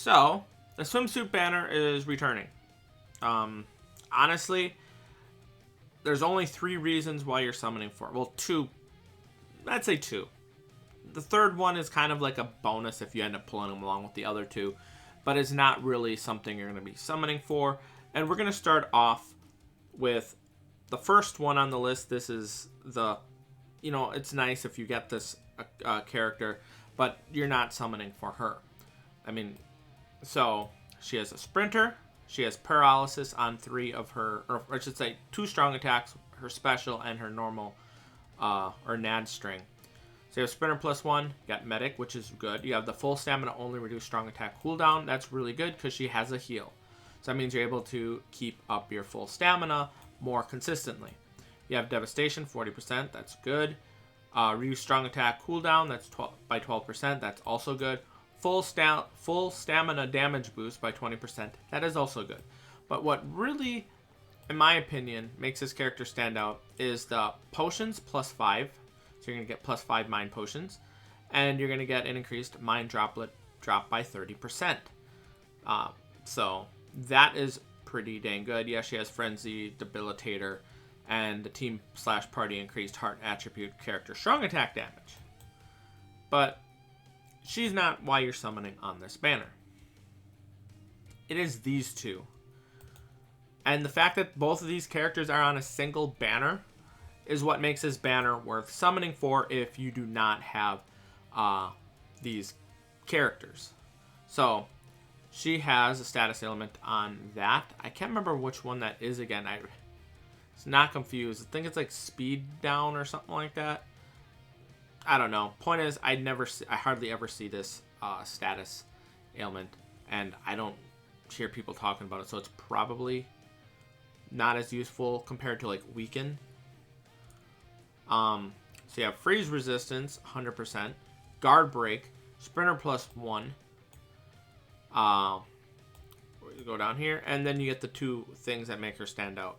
So, the swimsuit banner is returning. Honestly, there's only 3 reasons why you're summoning for it. Well, 2. I'd say 2. The third one is kind of like a bonus if you end up pulling them along with the other 2. But it's not really something you're going to be summoning for. And we're going to start off with the first one on the list. This is the, it's nice if you get this character, but you're not summoning for her. So she has a sprinter. She has paralysis on 3 of her, or I should say 2 strong attacks, her special and her normal, or NAD string. So you have sprinter +1, you got medic, which is good. You have the full stamina only reduced strong attack cooldown. That's really good because she has a heal. So that means you're able to keep up your full stamina more consistently. You have devastation 40%, that's good. Reduce strong attack cooldown, that's by 12%, that's also good. Full stamina damage boost by 20%, that is also good. But what really, in my opinion, makes this character stand out is the potions +5. So you're going to get +5 mind potions. And you're going to get an increased mind droplet drop by 30%. So that is pretty dang good. Yeah, she has Frenzy, Debilitator, and the team/party increased heart attribute character strong attack damage. But she's not why you're summoning on this banner. It is these 2. And the fact that both of these characters are on a single banner is what makes this banner worth summoning for if you do not have these characters. So she has a status ailment on that. I can't remember which one that is again. It's not confused. I think it's like speed down or something like that. I don't know. Point is, I hardly ever see this status ailment, and I don't hear people talking about it, so it's probably not as useful compared to like weaken. So you have freeze resistance 100%, guard break, sprinter +1. Go down here, and then you get the 2 things that make her stand out.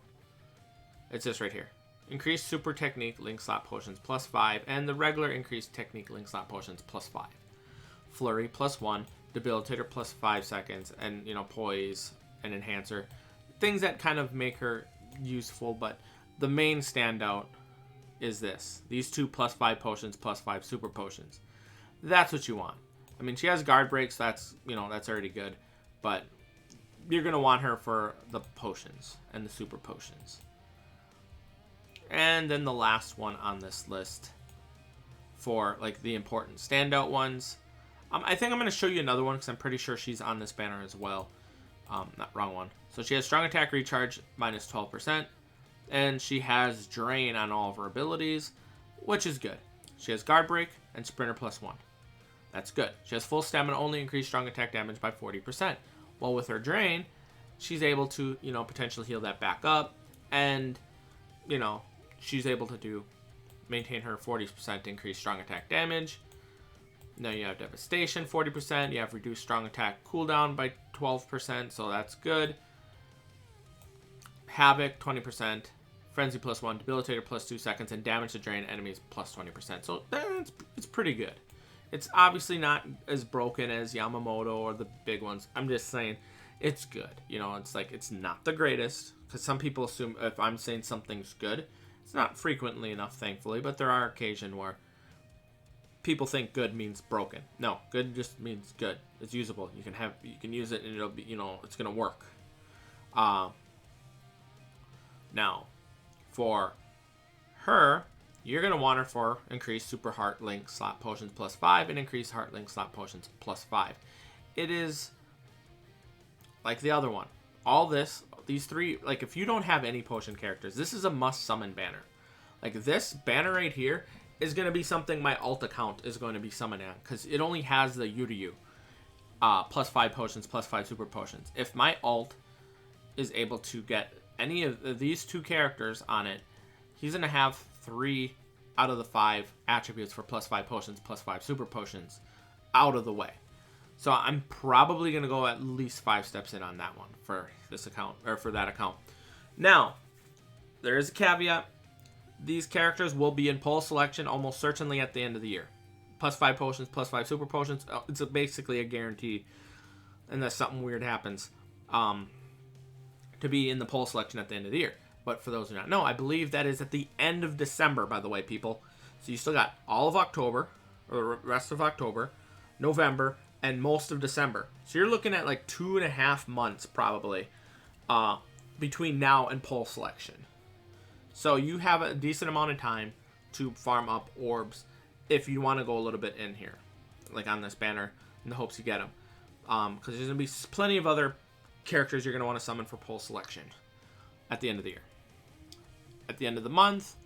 It's this right here. Increased super technique link slot potions +5, and the regular increased technique link slot potions +5. Flurry +1, debilitator +5 seconds, and poise and enhancer. Things that kind of make her useful, but the main standout is this. These 2 +5 potions, +5 super potions. That's what you want. She has guard breaks, that's already good, but you're going to want her for the potions and the super potions. And then the last one on this list for like the important standout ones. I think I'm going to show you another one because I'm pretty sure she's on this banner as well. Wrong one. So she has strong attack recharge -12%. And she has drain on all of her abilities, which is good. She has guard break and sprinter +1. That's good. She has full stamina only increased strong attack damage by 40%. Well, with her drain, she's able to, potentially heal that back up. And, she's able to maintain her 40% increased strong attack damage. Now you have devastation 40%. You have reduced strong attack cooldown by 12%. So that's good. Havoc 20%. Frenzy +1, Debilitator +2 seconds, and damage to drain enemies +20%. So it's pretty good. It's obviously not as broken as Yamamoto or the big ones. I'm just saying it's good. It's like it's not the greatest because some people assume if I'm saying something's good, it's not frequently enough, thankfully, but there are occasions where people think good means broken. No, good just means good. It's usable. You can use it and it'll be, it's gonna work. Now, for her, you're going to want her for increased super heart link slot potions +5 and increased heart link slot potions +5. It is like the other one. All these 3, like if you don't have any potion characters, this is a must summon banner. Like this banner right here is going to be something my alt account is going to be summoning on because it only has the Yuryu +5 potions, +5 super potions. If my alt is able to get any of these 2 characters on it, he's going to have 3 out of the 5 attributes for +5 potions, +5 super potions out of the way. So I'm probably going to go at least 5 steps in on that one for this account, or for that account. Now, there is a caveat. These characters will be in poll selection almost certainly at the end of the year. +5 potions, +5 super potions. It's basically a guarantee unless something weird happens, to be in the poll selection at the end of the year. But for those who do not know, I believe that is at the end of December, by the way, people. So you still got all of October, or the rest of October, November, and most of December. So you're looking at like 2.5 months probably between now and poll selection. So you have a decent amount of time to farm up orbs if you want to go a little bit in here, like on this banner, in the hopes you get them. Because there's going to be plenty of other characters you're going to want to summon for poll selection at the end of the year. At the end of the month,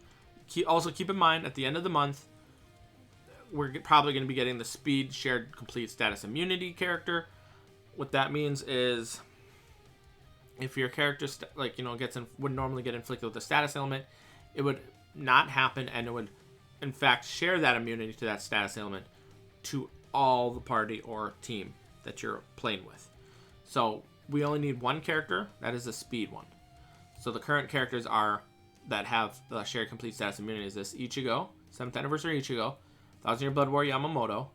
also keep in mind, at the end of the month, we're probably going to be getting the Speed Shared Complete Status Immunity character. What that means is, if your character would normally get inflicted with a status element, it would not happen, and it would in fact share that immunity to that status element to all the party or team that you're playing with. So we only need one character, that is a speed one. So the current characters that have the shared complete status immunity is this Ichigo, 7th anniversary Ichigo, 1000 Year Blood War Yamamoto,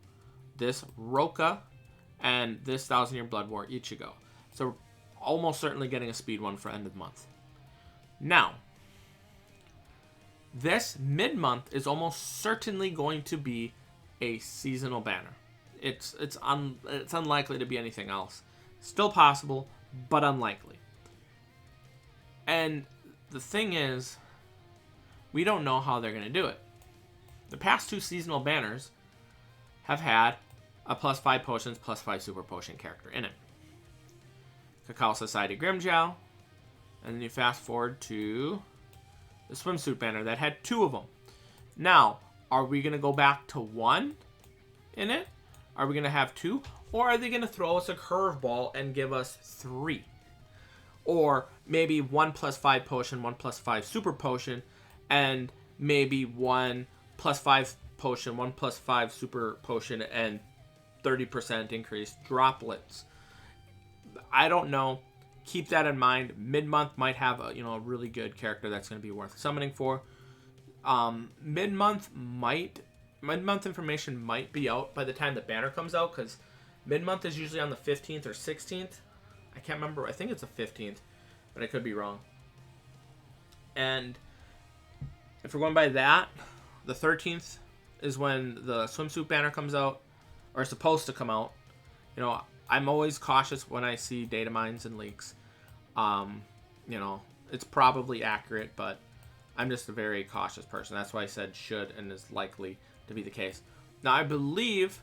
this Roka, and this 1000 Year Blood War Ichigo. So almost certainly getting a speed one for end of the month. Now, this mid-month is almost certainly going to be a seasonal banner. It's unlikely to be anything else. Still possible, but unlikely. And the thing is, we don't know how they're going to do it. The past 2 seasonal banners have had a +5 potions, +5 super potion character in it. Cacao Society Grimjow, and then you fast forward to the swimsuit banner that had 2 of them. Now, are we going to go back to 1 in it? Are we going to have 2? Or are they going to throw us a curveball and give us 3? Or maybe 1 +5 potion, 1 +5 super potion, and maybe 1 +5 potion, 1 +5 super potion, and 30% increased droplets. I don't know. Keep that in mind. Mid-month might have a really good character that's going to be worth summoning for. Mid-month information might be out by the time the banner comes out, because mid-month is usually on the 15th or 16th. I can't remember. I think it's the 15th, but I could be wrong. And if we're going by that, the 13th is when the swimsuit banner comes out, or is supposed to come out. I'm always cautious when I see data mines and leaks. It's probably accurate, but I'm just a very cautious person. That's why I said should and is likely to be the case. Now, I believe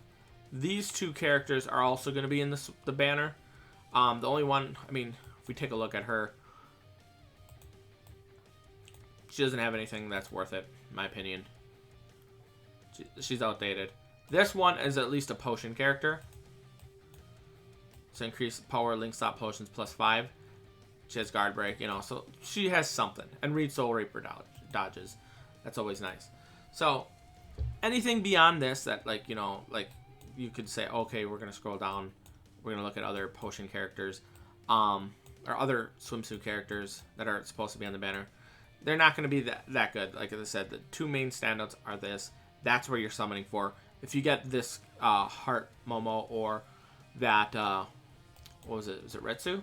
these 2 characters are also going to be in the banner. The only one, if we take a look at her, she doesn't have anything that's worth it, in my opinion. She's outdated. This one is at least a potion character. So increased power, link stop potions +5. She has guard break, so she has something. And read Soul Reaper dodges. That's always nice. So anything beyond this that you could say, okay, we're gonna scroll down, we're gonna look at other potion characters, or other swimsuit characters that are supposed to be on the banner. They're not gonna be that good. Like I said, the 2 main standouts are this. That's where you're summoning for. If you get this Heart Momo or that what was it? Was it Retsu?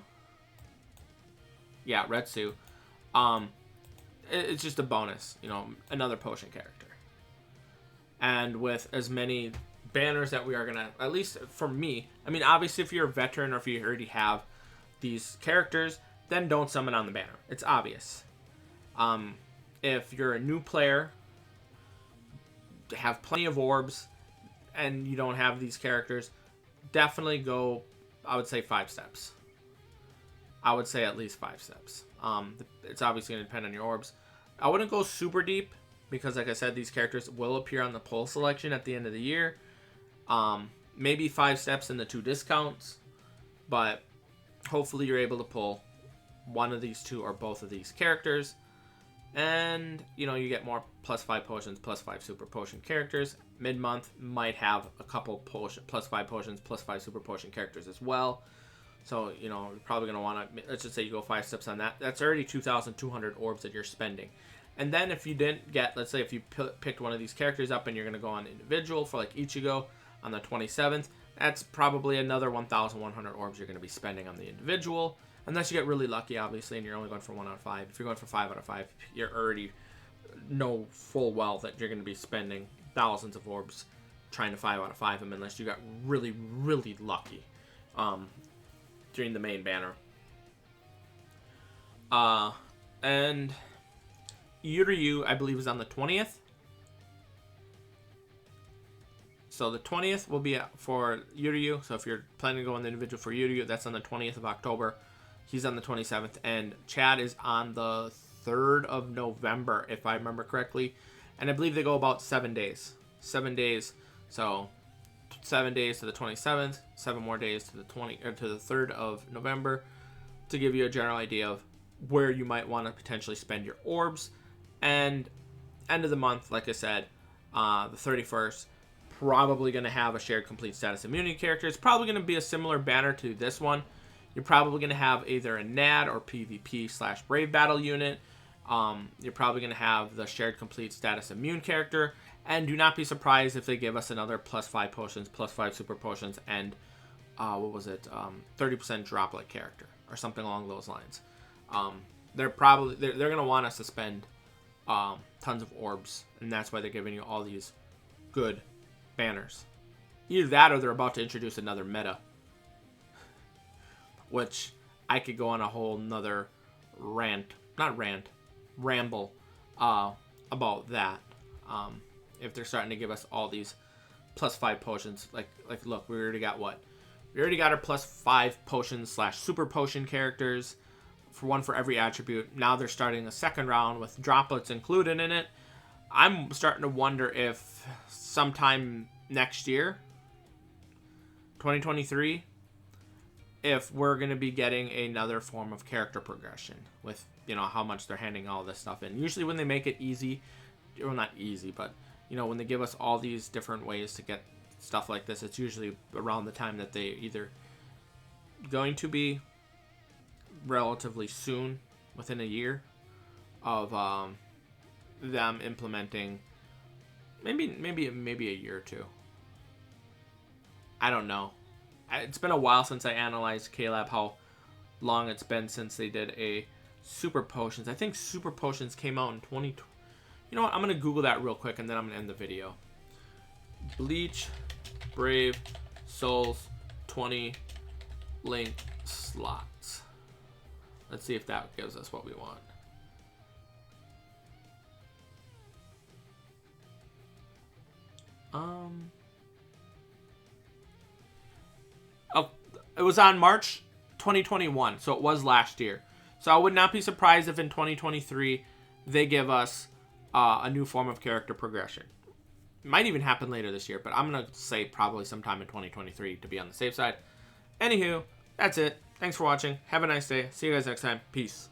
Yeah, Retsu. It's just a bonus, another potion character. And with as many banners that we are gonna, at least for me, obviously if you're a veteran or if you already have these characters, then don't summon on the banner. It's obvious. If you're a new player, have plenty of orbs, and you don't have these characters, definitely go, I would say 5 steps. I would say at least 5 steps. It's obviously going to depend on your orbs. I wouldn't go super deep, because like I said, these characters will appear on the poll selection at the end of the year. Maybe 5 steps in the 2 discounts, but hopefully you're able to pull one of these 2 or both of these characters. And, you get more +5 potions, +5 super potion characters. Mid-month might have a couple +5 potions, +5 super potion characters as well. So, you're probably going to want to, let's just say you go 5 steps on that. That's already 2,200 orbs that you're spending. And then if you didn't get, let's say if you picked one of these characters up and you're going to go on individual for like Ichigo on the 27th, That's probably another 1,100 orbs you're going to be spending on the individual. Unless you get really lucky, obviously, and you're only going for 1 out of 5. If you're going for 5 out of 5, you're already know full well that you're going to be spending thousands of orbs trying to 5 out of 5 them unless you got really, really lucky during the main banner. And Yuryu, I believe, is on the 20th. So the 20th will be for Yuryu. So if you're planning to go on the individual for Yuryu, that's on the 20th of October. He's on the 27th. And Chad is on the 3rd of November, if I remember correctly. And I believe they go about 7 days. 7 days. So 7 days to the 27th, 7 more days to the 3rd of November, to give you a general idea of where you might want to potentially spend your orbs. And end of the month, like I said, the 31st, probably going to have a shared complete status immunity character. It's probably going to be a similar banner to this one. You're probably going to have either a NAD or PvP / Brave Battle unit. You're probably going to have the shared complete status immune character. And do not be surprised if they give us another +5 potions, +5 super potions, and 30% droplet character or something along those lines. They're going to want us to spend tons of orbs, and that's why they're giving you all these good banners. Either that or they're about to introduce another meta, which I could go on a whole nother ramble about that. If they're starting to give us all these +5 potions, like look, we already got what? We already got our +5 potions / super potion characters, for one for every attribute. Now they're starting a second round with droplets included in it. I'm starting to wonder if sometime next year, 2023, if we're going to be getting another form of character progression with, how much they're handing all this stuff in. Usually when they make it easy, well, not easy, but when they give us all these different ways to get stuff like this, it's usually around the time that they either going to be relatively soon, within a year of them implementing, maybe a year or two. I don't know. It's been a while since I analyzed K-Lab, how long it's been since they did a super potions. I think super potions came out in 2020. You know what? I'm going to Google that real quick, and then I'm going to end the video. Bleach, Brave, Souls, 20 link slots. Let's see if that gives us what we want. Oh, it was on March 2021, so it was last year. So I would not be surprised if in 2023 they give us a new form of character progression. It might even happen later this year, but I'm going to say probably sometime in 2023 to be on the safe side. Anywho, that's it. Thanks for watching. Have a nice day. See you guys next time. Peace.